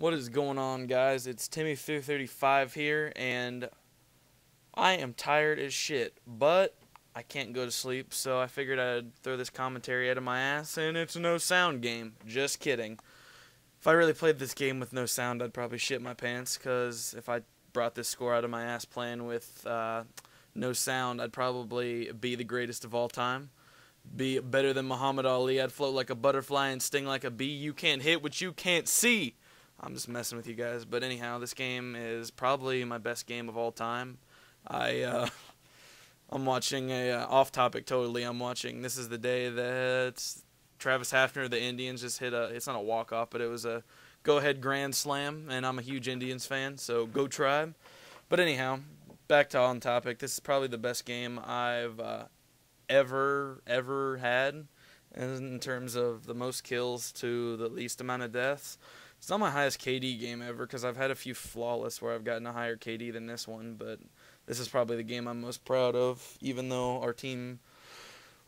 What is going on, guys? It's Timmy335 here, and I am tired as shit, but I can't go to sleep, so I figured I'd throw this commentary out of my ass, and it's a no sound game. Just kidding. If I really played this game with no sound, I'd probably shit my pants, because if I brought this score out of my ass playing with no sound, I'd probably be the greatest of all time. Be better than Muhammad Ali. I'd float like a butterfly and sting like a bee. You can't hit what you can't see. I'm just messing with you guys, but anyhow, this game is probably my best game of all time. I'm watching a off topic totally. I'm watching. This is the day that Travis Hafner, the Indians, just hit a. It's not a walk off, but it was a go ahead grand slam, and I'm a huge Indians fan, so go Tribe. But anyhow, back to on topic. This is probably the best game I've ever had, in terms of the most kills to the least amount of deaths. It's not my highest KD game ever, because I've had a few flawless where I've gotten a higher KD than this one, but this is probably the game I'm most proud of, even though our team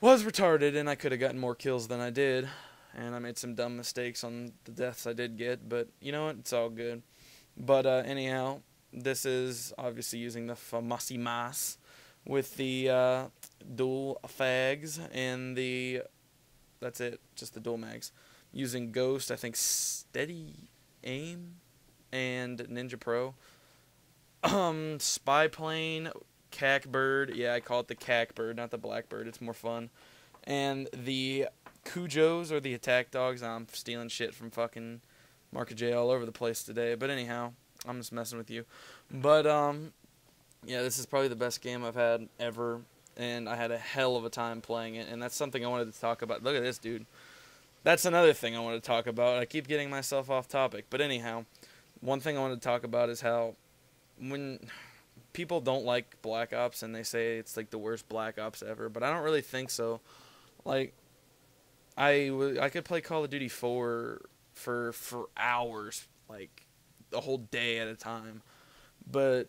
was retarded and I could have gotten more kills than I did, and I made some dumb mistakes on the deaths I did get, but you know what, it's all good. But anyhow, this is obviously using the Famasi Mas with the dual fags and the, that's it, just the dual mags. Using Ghost, I think Steady Aim, and Ninja Pro. Spy Plane, Cackbird. Yeah, I call it the Cackbird, not the Blackbird. It's more fun. And the Cujos, or the attack dogs. I'm stealing shit from fucking Market J all over the place today. But anyhow, I'm just messing with you. But, yeah, this is probably the best game I've had ever. And I had a hell of a time playing it. And that's something I wanted to talk about. Look at this, dude. That's another thing I want to talk about. I keep getting myself off topic. But anyhow, one thing I want to talk about is how when people don't like Black Ops and they say it's like the worst Black Ops ever, but I don't really think so. Like, I could play Call of Duty 4 for hours, like the whole day at a time. But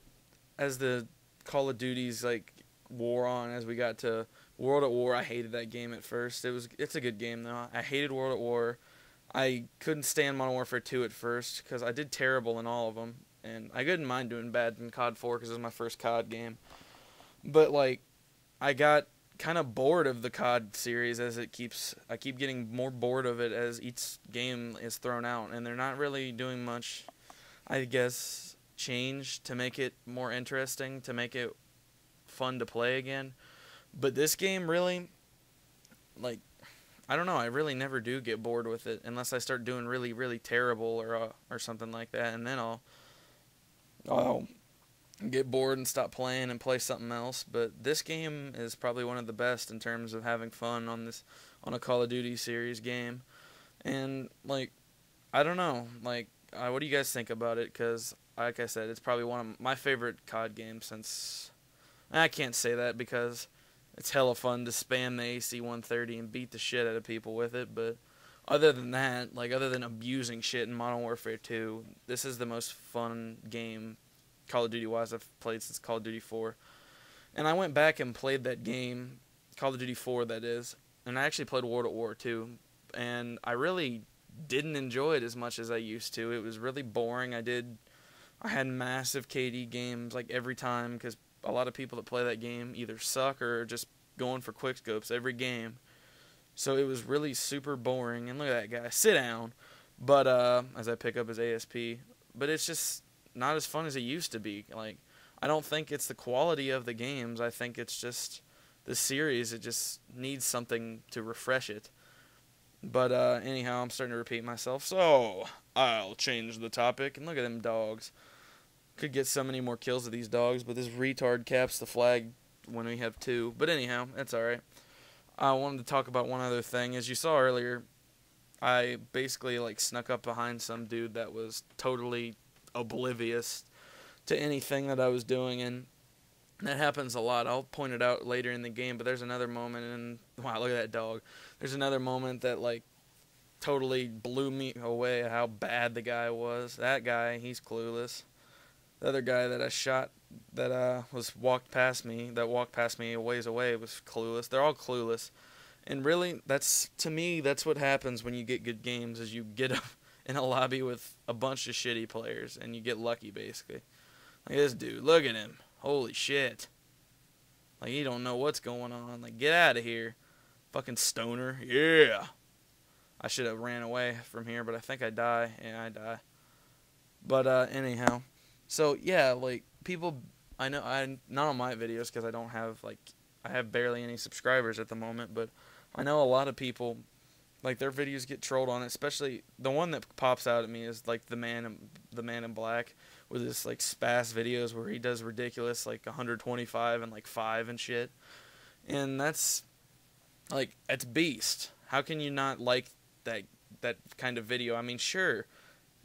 as the Call of Duties like wore on, as we got to World at War, I hated that game at first. It's a good game though. I hated World at War. I couldn't stand Modern Warfare 2 at first because I did terrible in all of them, and I couldn't mind doing bad in COD 4 because it was my first COD game. But like, I got kind of bored of the COD series as I keep getting more bored of it as each game is thrown out, and they're not really doing much, I guess, change to make it more interesting, to make it fun to play again. But this game really, like, I don't know, I really never do get bored with it unless I start doing really, really terrible or something like that, and then I'll get bored and stop playing and play something else. But this game is probably one of the best in terms of having fun on a Call of Duty series game. And like, I don't know, like, what do you guys think about it? Because like I said, it's probably one of my favorite COD games since, I can't say that because it's hella fun to spam the AC-130 and beat the shit out of people with it, but other than that, like, other than abusing shit in Modern Warfare 2, this is the most fun game, Call of Duty-wise, I've played since Call of Duty 4. And I went back and played that game, Call of Duty 4, that is, and I actually played World at War 2, and I really didn't enjoy it as much as I used to. It was really boring. I had massive KD games, like, every time, because a lot of people that play that game either suck or are just going for quickscopes every game. So it was really super boring. And look at that guy. Sit down. But as I pick up his ASP. But it's just not as fun as it used to be. Like, I don't think it's the quality of the games. I think it's just the series. It just needs something to refresh it. But anyhow, I'm starting to repeat myself. So I'll change the topic. And look at them dogs. Could get so many more kills of these dogs, but this retard caps the flag when we have 2. But anyhow, that's alright. I wanted to talk about one other thing. As you saw earlier, I basically like snuck up behind some dude that was totally oblivious to anything that I was doing, and that happens a lot. I'll point it out later in the game, but there's another moment, and wow, look at that dog. There's another moment that like totally blew me away how bad the guy was. That guy, he's clueless. The other guy that I shot that walked past me a ways away was clueless. They're all clueless. And really, to me, that's what happens when you get good games, is you get in a lobby with a bunch of shitty players, and you get lucky, basically. Like, this dude, look at him. Holy shit. Like, he don't know what's going on. Like, get out of here. Fucking stoner. Yeah. I should have ran away from here, but I think I die. Yeah, I die. But, anyhow. So, yeah, like, people, I know, not on my videos, because I don't have, like, I have barely any subscribers at the moment, but I know a lot of people, like, their videos get trolled on it, especially the one that pops out at me is, like, the man in black with his, like, spaz videos where he does ridiculous, like, 125 and, like, 5 and shit. And that's, like, it's beast. How can you not like that kind of video? I mean, sure.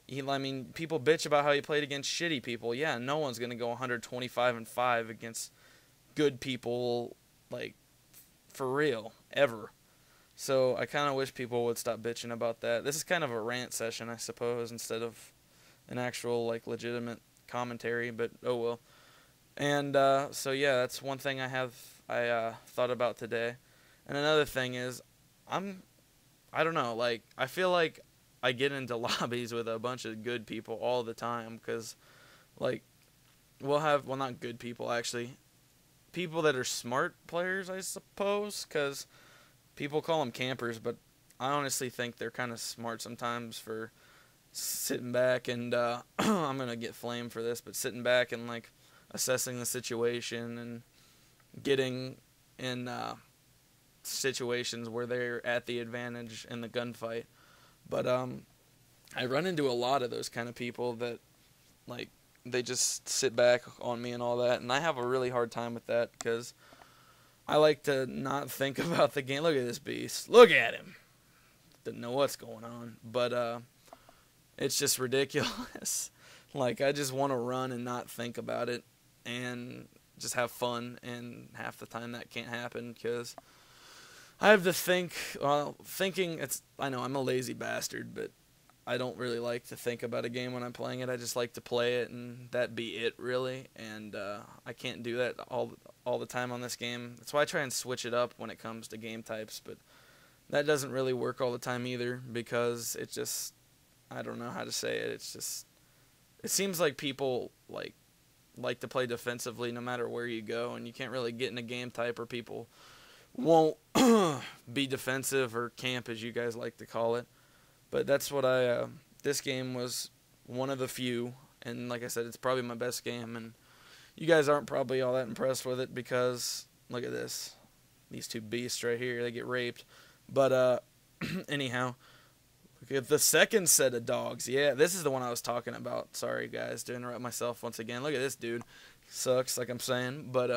People bitch about how he played against shitty people. Yeah, no one's going to go 125 and 5 against good people, like, for real, ever. So I kind of wish people would stop bitching about that. This is kind of a rant session, I suppose, instead of an actual, like, legitimate commentary, but oh well. And so yeah, that's one thing I thought about today. And another thing is, I don't know, like, I feel like I get into lobbies with a bunch of good people all the time, because, like, well, not good people, actually. People that are smart players, I suppose, because people call them campers, but I honestly think they're kind of smart sometimes for sitting back and, I'm going to get flamed for this, but sitting back and, like, assessing the situation and getting in situations where they're at the advantage in the gunfight. But I run into a lot of those kind of people that, like, they just sit back on me and all that, and I have a really hard time with that, because I like to not think about the game. Look at this beast. Look at him. Didn't know what's going on, but it's just ridiculous. Like, I just want to run and not think about it and just have fun, and half the time that can't happen because I have to think. Well, I know I'm a lazy bastard, but I don't really like to think about a game when I'm playing it. I just like to play it, and that be it, really. And I can't do that all the time on this game. That's why I try and switch it up when it comes to game types, but that doesn't really work all the time either, because it just, I don't know how to say it. It's just, it seems like people like to play defensively no matter where you go, and you can't really get in a game type where people won't be defensive or camp, as you guys like to call it. But that's what this game was one of the few, and like I said, it's probably my best game, and you guys aren't probably all that impressed with it because, look at this. These two beasts right here, they get raped. But, anyhow, look at the second set of dogs. Yeah, this is the one I was talking about. Sorry, guys, to interrupt myself once again. Look at this dude. Sucks, like I'm saying, but,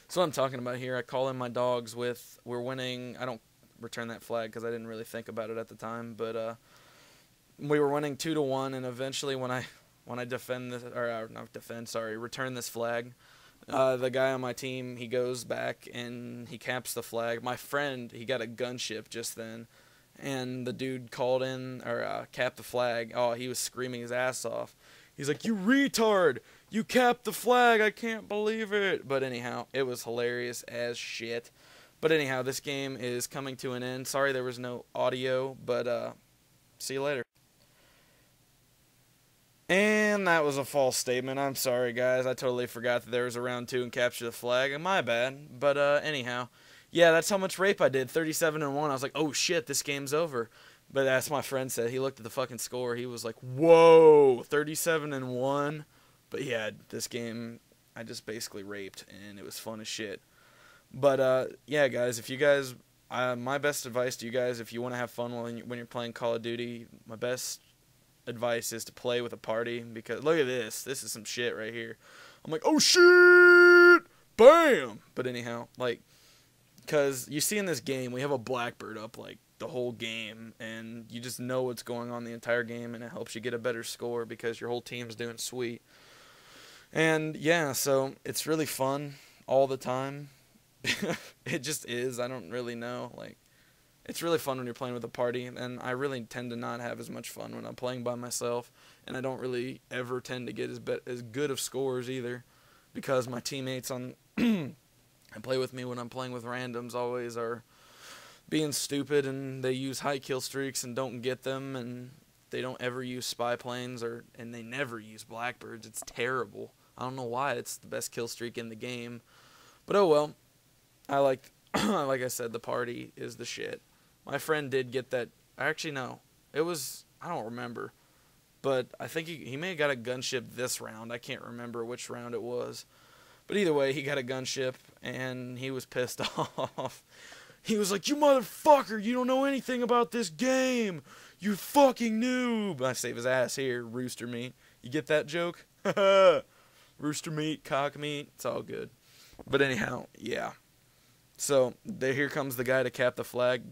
so what I'm talking about here, I call in my dogs with, we're winning, I don't return that flag because I didn't really think about it at the time, but we were winning 2-1, and eventually when I defend this, or not defend, sorry, return this flag, the guy on my team, he goes back and he caps the flag. My friend, he got a gunship just then, and the dude called in, or capped the flag. Oh, he was screaming his ass off. He's like, "You retard! You capped the flag! I can't believe it!" But anyhow, it was hilarious as shit. But anyhow, this game is coming to an end. Sorry there was no audio, but see you later. And that was a false statement. I'm sorry, guys. I totally forgot that there was a round 2 and capture the flag. My bad. But anyhow, yeah, that's how much rape I did. 37-1. I was like, oh shit, this game's over. But that's my friend said. He looked at the fucking score. He was like, whoa, 37-1. But yeah, this game I just basically raped, and it was fun as shit. But yeah, guys, if you guys, my best advice to you guys, if you want to have fun when you're playing Call of Duty, my best advice is to play with a party, because look at this. This is some shit right here. I'm like, oh shit, bam. But anyhow, like, because you see in this game, we have a Blackbird up like the whole game, and you just know what's going on the entire game, and it helps you get a better score because your whole team's doing sweet. And yeah, so it's really fun all the time. It just is. I don't really know. Like, it's really fun when you're playing with a party, and I really tend to not have as much fun when I'm playing by myself, and I don't really ever tend to get as good of scores either, because my teammates on and play with me when I'm playing with randoms always are being stupid, and they use high kill streaks and don't get them, and they don't ever use spy planes, and they never use blackbirds. It's terrible. I don't know why. It's the best kill streak in the game. But oh well. I like like I said, the party is the shit. My friend did get that. Actually, no. It was, I don't remember. But I think he may have got a gunship this round. I can't remember which round it was. But either way, he got a gunship, and he was pissed off. He was like, "You motherfucker, you don't know anything about this game. You fucking noob." I save his ass here, rooster meat. You get that joke? Rooster meat, cock meat, it's all good. But anyhow, yeah. So, here comes the guy to cap the flag.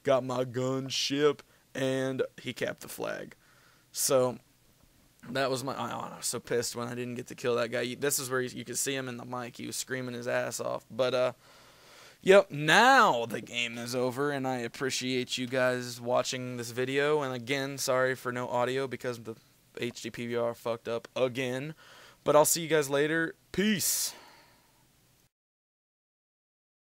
Got my gunship, and he capped the flag. So, that was my... I was so pissed when I didn't get to kill that guy. This is where you could see him in the mic. He was screaming his ass off. But, yep, now the game is over, and I appreciate you guys watching this video. And again, sorry for no audio because the HD PVR fucked up again. But I'll see you guys later. Peace.